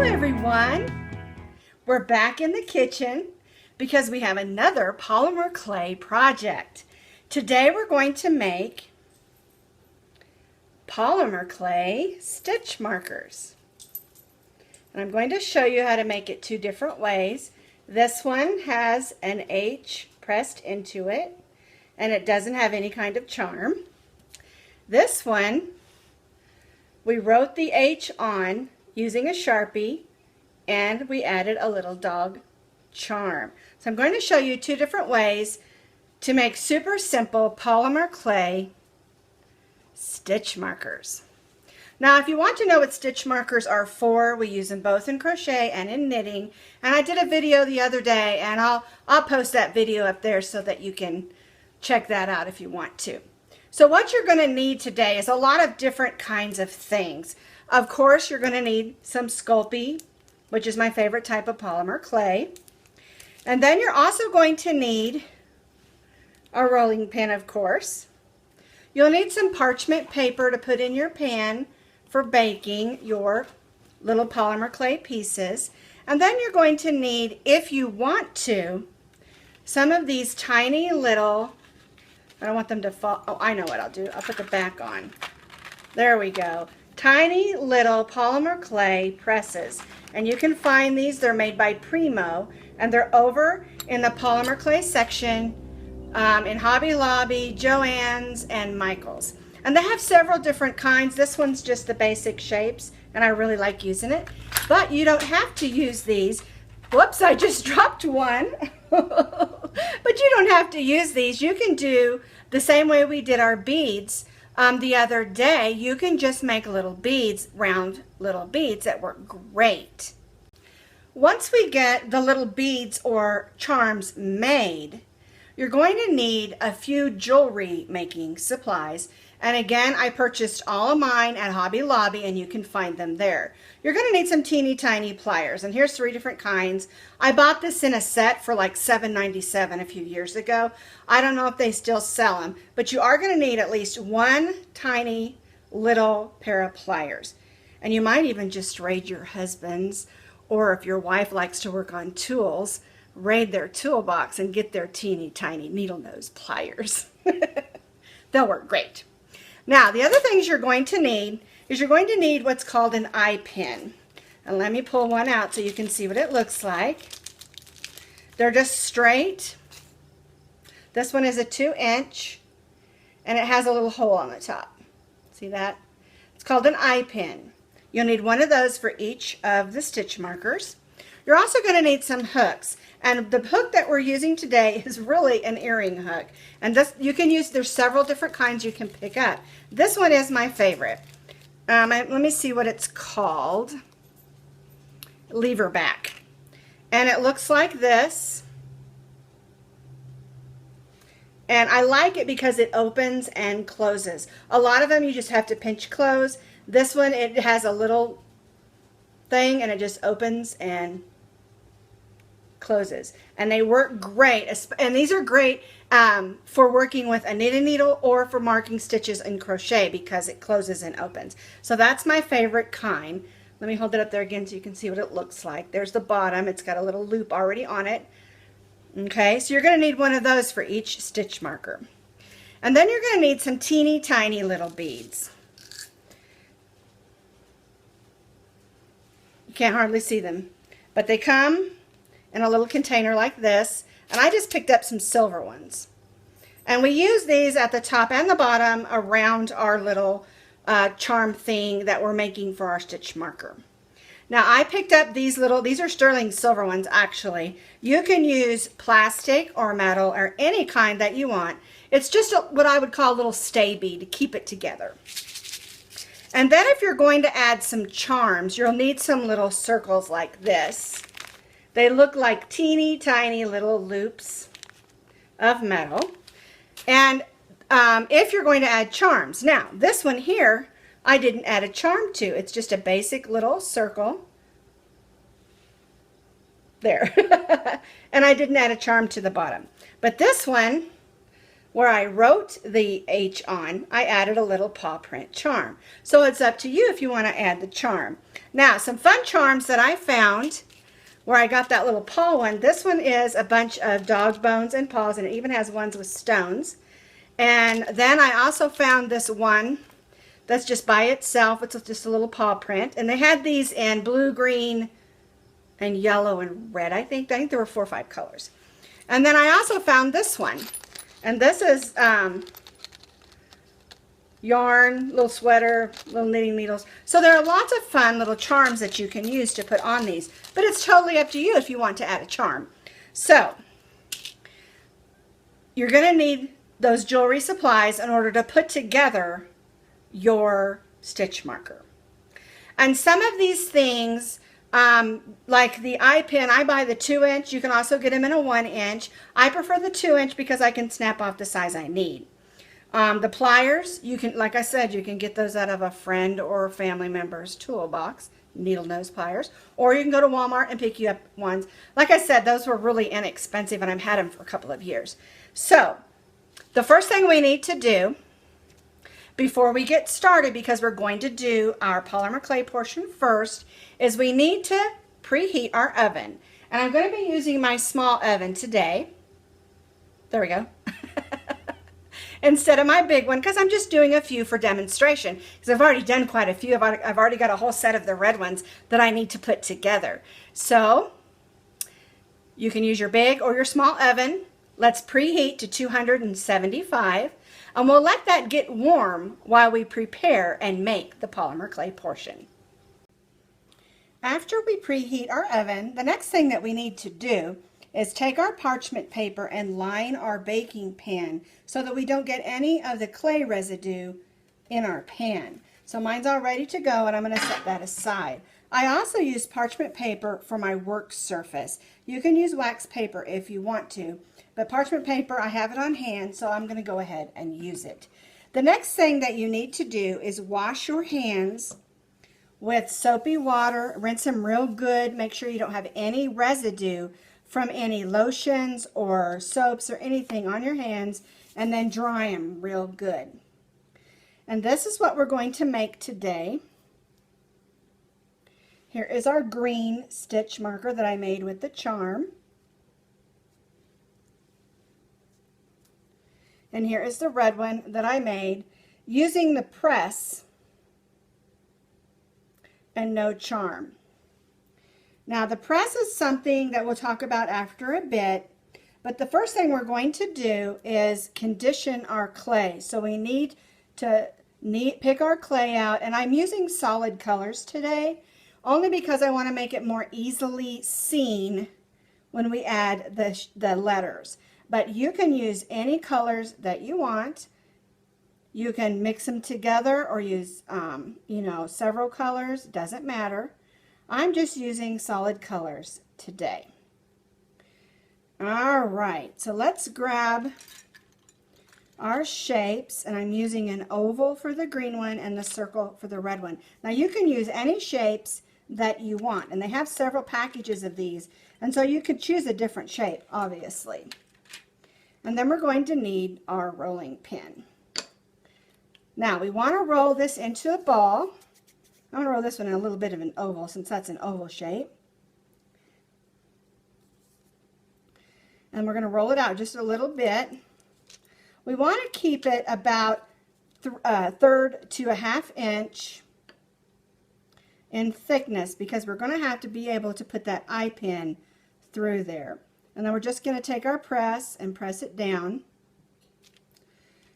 everyone. We're back in the kitchen because we have another polymer clay project. Today we're going to make polymer clay stitch markers. And I'm going to show you how to make it two different ways. This one has an H pressed into it and it doesn't have any kind of charm. This one, we wrote the H on using a Sharpie and we added a little dog charm. So I'm going to show you two different ways to make super simple polymer clay stitch markers. Now if you want to know what stitch markers are for, we use them both in crochet and in knitting, and I did a video the other day and I'll post that video up there so that you can check that out if you want to. So what you're going to need today is a lot of different kinds of things. Of course you're going to need some Sculpey, which is my favorite type of polymer clay. And then you're also going to need a rolling pin, of course. You'll need some parchment paper to put in your pan for baking your little polymer clay pieces. And then you're going to need, if you want to, some of these tiny little, I don't want them to fall, oh, I know what I'll do. I'll put the back on. There we go. Tiny little polymer clay presses. And you can find these, they're made by Primo, and they're over in the polymer clay section in Hobby Lobby, Joann's, and Michael's. And they have several different kinds. This one's just the basic shapes, and I really like using it. But you don't have to use these. Whoops, I just dropped one. But you don't have to use these. You can do the same way we did our beads the other day. You can just make little beads, round little beads that work great. Once we get the little beads or charms made, you're going to need a few jewelry making supplies. And again, I purchased all of mine at Hobby Lobby and you can find them there. You're going to need some teeny tiny pliers, and here's 3 different kinds. I bought this in a set for like $7.97 a few years ago. I don't know if they still sell them, but you are going to need at least one tiny little pair of pliers. And you might even just raid your husband's, or if your wife likes to work on tools, raid their toolbox and get their teeny tiny needle nose pliers. They'll work great. Now, the other things you're going to need is you're going to need what's called an eye pin. And let me pull one out so you can see what it looks like. They're just straight. This one is a 2-inch, and it has a little hole on the top. See that? It's called an eye pin. You'll need one of those for each of the stitch markers. You're also going to need some hooks, and the hook that we're using today is really an earring hook, and this you can use, there's several different kinds you can pick up. This one is my favorite. Let me see what it's called. Lever back, and it looks like this, and I like it because it opens and closes. A lot of them you just have to pinch close. This one, it has a little thing and it just opens and closes, and they work great. And these are great for working with a knitting needle or for marking stitches in crochet because it closes and opens. So that's my favorite kind. Let me hold it up there again so you can see what it looks like. There's the bottom. It's got a little loop already on it. Okay, so you're going to need one of those for each stitch marker. And then you're going to need some teeny tiny little beads. You can't hardly see them, but they come in a little container like this, and I just picked up some silver ones. And we use these at the top and the bottom around our little charm thing that we're making for our stitch marker. Now I picked up these are sterling silver ones actually. You can use plastic or metal or any kind that you want. It's just what I would call a little stay bead to keep it together. And then if you're going to add some charms, you'll need some little circles like this. They look like teeny tiny little loops of metal. And if you're going to add charms, now this one here I didn't add a charm to. It's just a basic little circle there. And I didn't add a charm to the bottom. But this one where I wrote the H on, I added a little paw print charm. So it's up to you if you want to add the charm. Now, some fun charms that I found where I got that little paw one. This one is a bunch of dog bones and paws, and it even has ones with stones. And then I also found this one that's just by itself. It's just a little paw print. And they had these in blue, green, and yellow and red. I think there were 4 or 5 colors. And then I also found this one. And this is yarn, little sweater, little knitting needles. So there are lots of fun little charms that you can use to put on these. But it's totally up to you if you want to add a charm. So you're going to need those jewelry supplies in order to put together your stitch marker. And some of these things, like the eye pin, I buy the 2-inch. You can also get them in a 1-inch. I prefer the 2-inch because I can snap off the size I need. The pliers, you can, like I said, you can get those out of a friend or family member's toolbox, needle nose pliers, or you can go to Walmart and pick you up ones. Like I said, those were really inexpensive, and I've had them for a couple of years. So the first thing we need to do before we get started, because we're going to do our polymer clay portion first, is we need to preheat our oven. And I'm going to be using my small oven today. There we go. Instead of my big one, because I'm just doing a few for demonstration, because I've already done quite a few. I've already got a whole set of the red ones that I need to put together. So you can use your big or your small oven. Let's preheat to 275, and we'll let that get warm while we prepare and make the polymer clay portion. After we preheat our oven, the next thing that we need to do is take our parchment paper and line our baking pan so that we don't get any of the clay residue in our pan. So mine's all ready to go, and I'm going to set that aside. I also use parchment paper for my work surface. You can use wax paper if you want to, but parchment paper, I have it on hand, so I'm going to go ahead and use it. The next thing that you need to do is wash your hands with soapy water. Rinse them real good. Make sure you don't have any residue from any lotions or soaps or anything on your hands, and then dry them real good. And this is what we're going to make today. Here is our green stitch marker that I made with the charm. And here is the red one that I made using the press and no charm. Now the press is something that we'll talk about after a bit, but the first thing we're going to do is condition our clay. So we need to pick our clay out, and I'm using solid colors today only because I want to make it more easily seen when we add the letters. But you can use any colors that you want. You can mix them together or use several colors, doesn't matter. I'm just using solid colors today. All right, so let's grab our shapes, and I'm using an oval for the green one and the circle for the red one. Now you can use any shapes that you want, and they have several packages of these, and so you could choose a different shape, obviously. And then we're going to need our rolling pin. Now we want to roll this into a ball. I'm going to roll this one in a little bit of an oval since that's an oval shape. And we're going to roll it out just a little bit. We want to keep it about a third to a half inch in thickness because we're going to have to be able to put that eye pin through there. And then we're just going to take our press and press it down.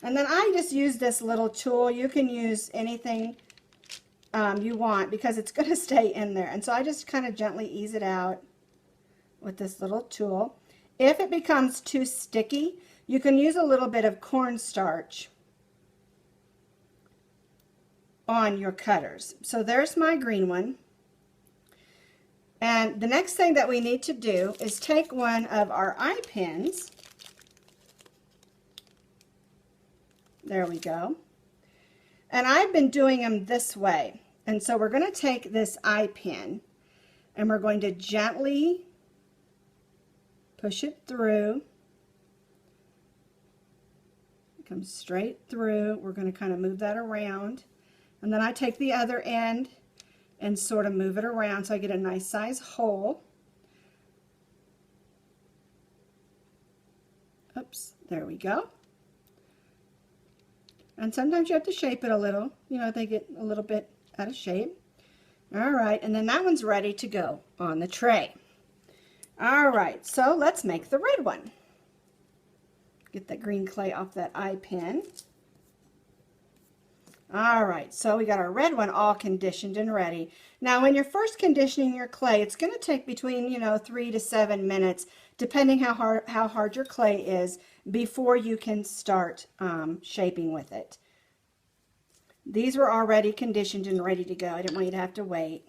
And then I just use this little tool. You can use anything you want because it's going to stay in there. And so I just kind of gently ease it out with this little tool. If it becomes too sticky, you can use a little bit of cornstarch on your cutters. So there's my green one. And the next thing that we need to do is take one of our eye pins. There we go. And I've been doing them this way. And so we're going to take this eye pin and we're going to gently push it through. comes straight through. We're going to kind of move that around. And then I take the other end and sort of move it around so I get a nice size hole. Oops, there we go. And sometimes you have to shape it a little. You know, they get a little bit out of shape. All right, and then that one's ready to go on the tray. All right, so let's make the red one. Get that green clay off that eye pin. All right, so we got our red one all conditioned and ready. Now, when you're first conditioning your clay, it's going to take between, 3 to 7 minutes, depending how hard your clay is, before you can start shaping with it. These were already conditioned and ready to go. I didn't want you to have to wait.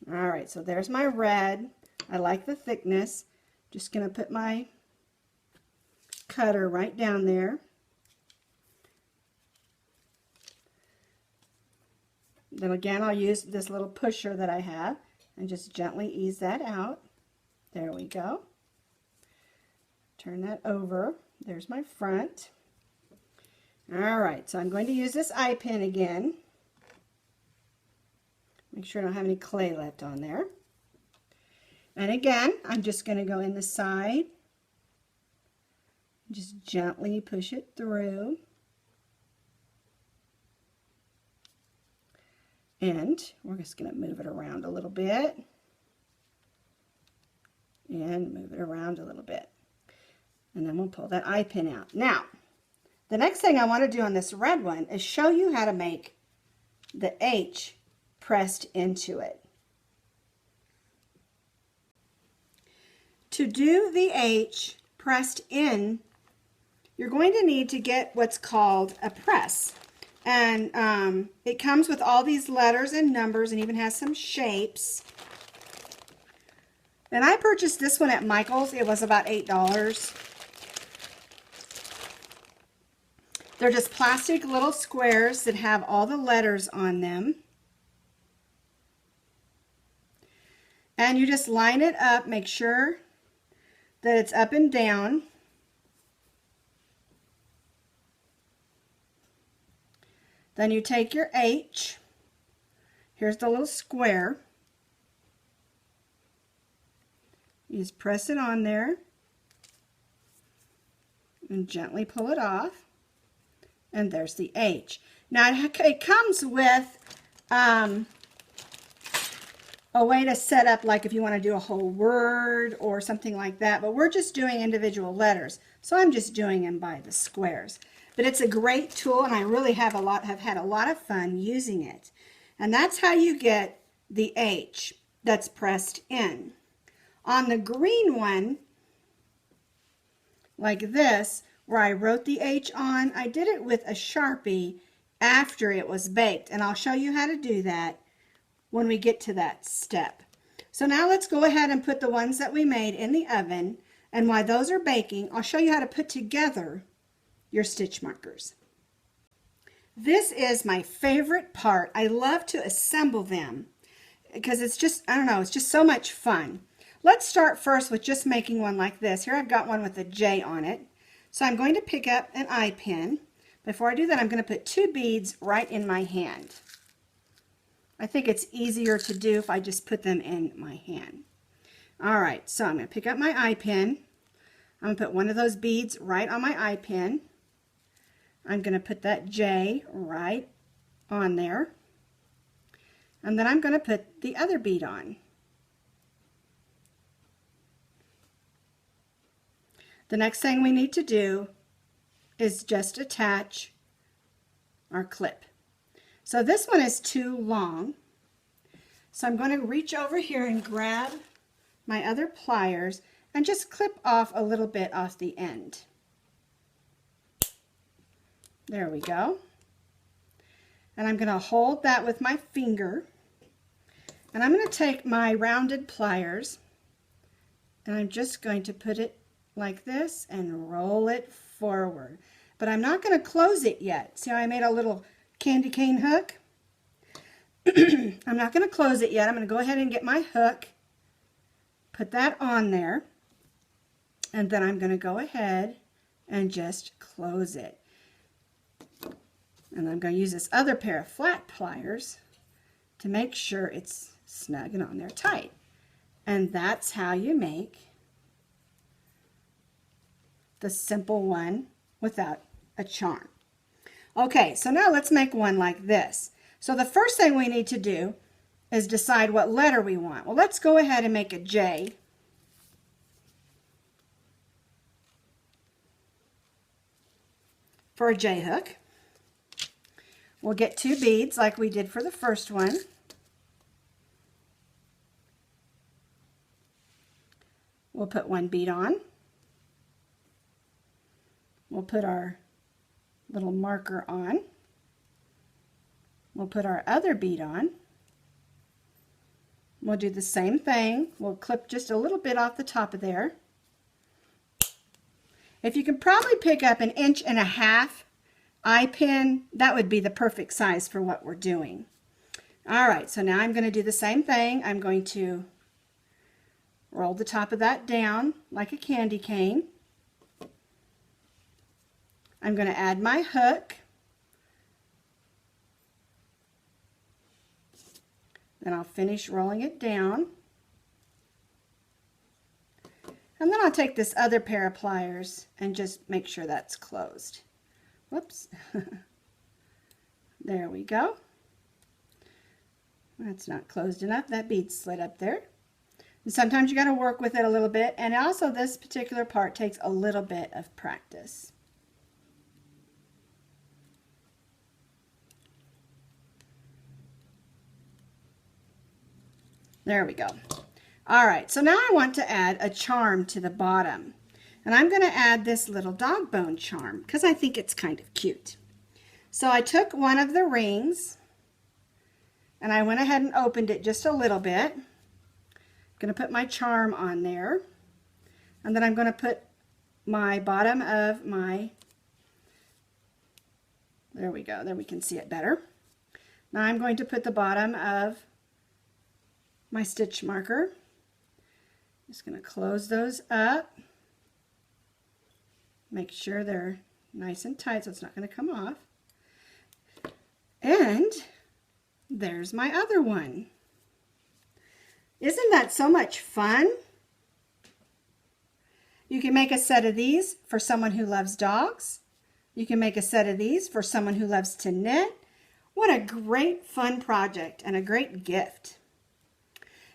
All right, so there's my red. I like the thickness. Just going to put my cutter right down there. Then again, I'll use this little pusher that I have and just gently ease that out. There we go. Turn that over. There's my front. All right, so I'm going to use this eye pin again. Make sure I don't have any clay left on there. And again, I'm just going to go in the side. Just gently push it through. And we're just going to move it around a little bit. And move it around a little bit. And then we'll pull that eye pin out. Now, the next thing I want to do on this red one is show you how to make the H pressed into it. To do the H pressed in, you're going to need to get what's called a press. And it comes with all these letters and numbers and even has some shapes. And I purchased this one at Michael's. It was about $8. They're just plastic little squares that have all the letters on them. And you just line it up, make sure that it's up and down. Then you take your H. Here's the little square. You just press it on there and gently pull it off. And there's the H. Now it comes with a way to set up, like if you want to do a whole word or something like that, but we're just doing individual letters. So I'm just doing them by the squares. But it's a great tool, and I really have had a lot of fun using it. And that's how you get the H that's pressed in. On the green one, like this, where I wrote the H on, I did it with a Sharpie after it was baked, and I'll show you how to do that when we get to that step. So now let's go ahead and put the ones that we made in the oven, and while those are baking, I'll show you how to put together your stitch markers. This is my favorite part. I love to assemble them because it's just, I don't know, it's just so much fun. Let's start first with just making one like this. Here I've got one with a J on it. So I'm going to pick up an eye pin. Before I do that, I'm going to put 2 beads right in my hand. I think it's easier to do if I just put them in my hand. All right, so I'm going to pick up my eye pin. I'm going to put one of those beads right on my eye pin. I'm going to put that J right on there. And then I'm going to put the other bead on. The next thing we need to do is just attach our clip. So this one is too long. So I'm going to reach over here and grab my other pliers and just clip off a little bit off the end. There we go. And I'm going to hold that with my finger. And I'm going to take my rounded pliers and I'm just going to put it like this and roll it forward. But I'm not going to close it yet. See how I made a little candy cane hook? I'm not going to close it yet. I'm going to go ahead and get my hook, put that on there, and then I'm going to go ahead and just close it. And I'm going to use this other pair of flat pliers to make sure it's snug and on there tight. And that's how you make the simple one without a charm. Okay, so now let's make one like this. So the first thing we need to do is decide what letter we want. Well, let's go ahead and make a J. For a J hook. We'll get 2 beads like we did for the first one. We'll put 1 bead on. We'll put our little marker on. We'll put our other bead on. We'll do the same thing. We'll clip just a little bit off the top of there. If you can probably pick up 1.5 inch eye pin, that would be the perfect size for what we're doing. All right, so now I'm going to do the same thing. I'm going to roll the top of that down like a candy cane. I'm going to add my hook. Then I'll finish rolling it down. And then I'll take this other pair of pliers and just make sure that's closed. Whoops. There we go. That's not closed enough. That bead slid up there. And sometimes you got to work with it a little bit. And also this particular part takes a little bit of practice. There we go. All right, so now I want to add a charm to the bottom. And I'm going to add this little dog bone charm because I think it's kind of cute. So I took one of the rings and I went ahead and opened it just a little bit. I'm going to put my charm on there. And then I'm going to put my bottom of my, there we go, there we can see it better. Now I'm going to put the bottom of my stitch marker. Just going to close those up. Make sure they're nice and tight so it's not going to come off. And there's my other one. Isn't that so much fun? You can make a set of these for someone who loves dogs. You can make a set of these for someone who loves to knit. What a great fun project and a great gift.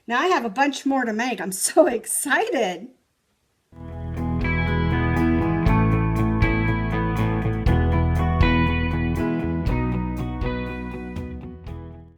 Now I have a bunch more to make. I'm so excited.